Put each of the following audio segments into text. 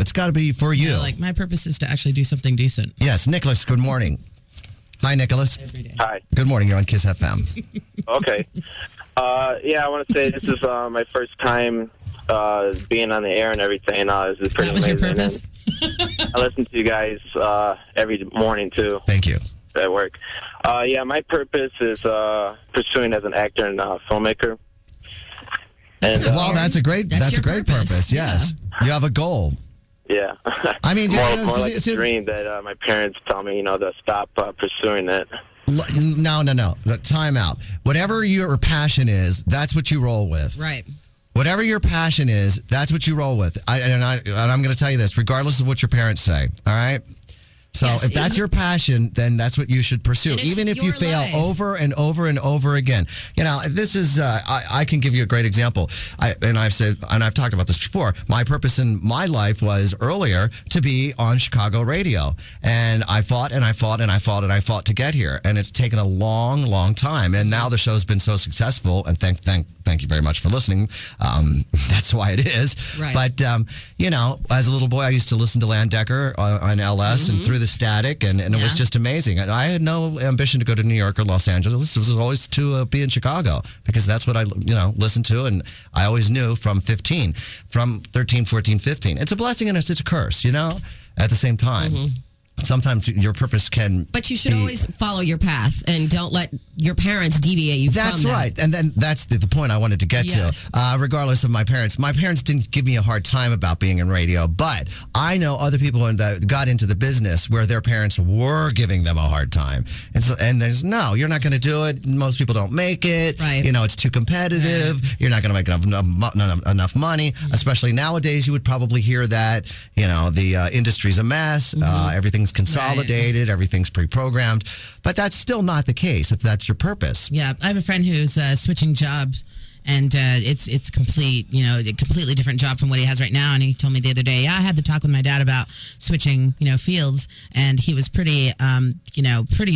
It's got to be for you. Yeah, like my purpose is to actually do something decent. Yes, Nicholas, good morning. Hi, Nicholas. Every day. Hi. Good morning. You're on Kiss FM. Okay. I want to say this is my first time being on the air and everything. This is pretty That was your amazing. purpose? I listen to you guys every morning, too, Thank you. at work. My purpose is pursuing as an actor and filmmaker. Well, that's a great That's your purpose. Yes. You have a goal. Yeah. I mean, more like a dream that my parents tell me, to stop pursuing it. No. Time out. Whatever your passion is, that's what you roll with. Right. Whatever your passion is, that's what you roll with. And I'm going to tell you this, regardless of what your parents say. All right. So Yes, if that's your passion, then that's what you should pursue. And it's Even if you your fail life. over and over and over again. This is, I can give you a great example. I've talked about this before. My purpose in my life was earlier to be on Chicago radio. And I fought and I fought and I fought and I fought to get here. And it's taken a long, long time. And now the show's been so successful. And thank you very much for listening. That's why it is. Right. But, as a little boy, I used to listen to Landecker on LS and through the static, and it was just amazing. I had no ambition to go to New York or Los Angeles. It was always to be in Chicago because that's what I, listened to, and I always knew from 13, 14, 15. It's a blessing and it's a curse, at the same time. Sometimes your purpose can. But you should always follow your path and don't let your parents deviate you from that. That's right. And then that's the point I wanted to get Yes. to. Regardless of my parents didn't give me a hard time about being in radio, but I know other people that got into the business where their parents were giving them a hard time. And there's no, you're not going to do it. Most people don't make it. Right. It's too competitive. Right. You're not going to make enough money. Especially nowadays, you would probably hear that, the industry's a mess. Everything's consolidated. Right. Everything's pre-programmed. But that's still not the case if that's your purpose. Yeah, I have a friend who's switching jobs, and it's a completely different job from what he has right now. And he told me the other day, I had the talk with my dad about switching, fields, and he was pretty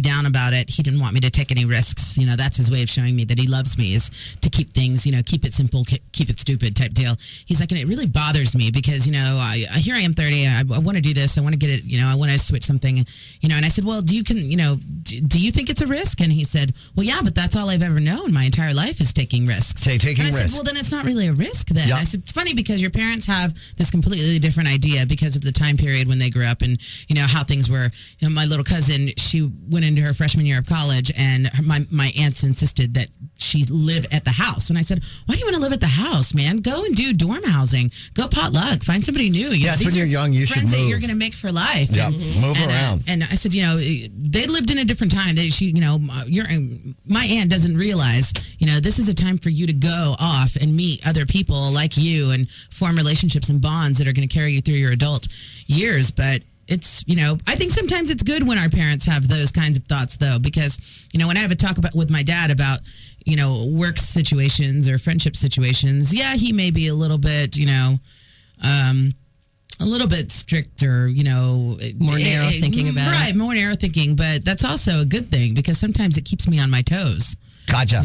down about it. He didn't want me to take any risks. That's his way of showing me that he loves me, is to keep things, keep it simple, keep it stupid type deal. He's like, and it really bothers me because, here I am 30, I want to do this, I want to get it, I want to switch something, and I said, well, do you think it's a risk? And he said, well, yeah, but that's all I've ever known my entire life is taking risks. Taking and I risks. said, well, then it's not really a risk then. Yep. I said, it's funny because your parents have this completely different idea because of the time period when they grew up and, how things were. My little cousin, she went into her freshman year of college, and my aunts insisted that she live at the house. And I said, why do you want to live at the house, man? Go and do dorm housing. Go potluck. Find somebody new. Yes, when you're young, you should move. Friends that you're going to make for life. Yep. Move around. And I said, they lived in a different time. My aunt doesn't realize, this is a time for you to go off and meet other people like you and form relationships and bonds that are going to carry you through your adult years. But it's, I think sometimes it's good when our parents have those kinds of thoughts, though, because, when I have a talk with my dad about, work situations or friendship situations, yeah, he may be a little bit, a little bit stricter, more narrow thinking about it. Right, more narrow thinking, but that's also a good thing because sometimes it keeps me on my toes. Gotcha.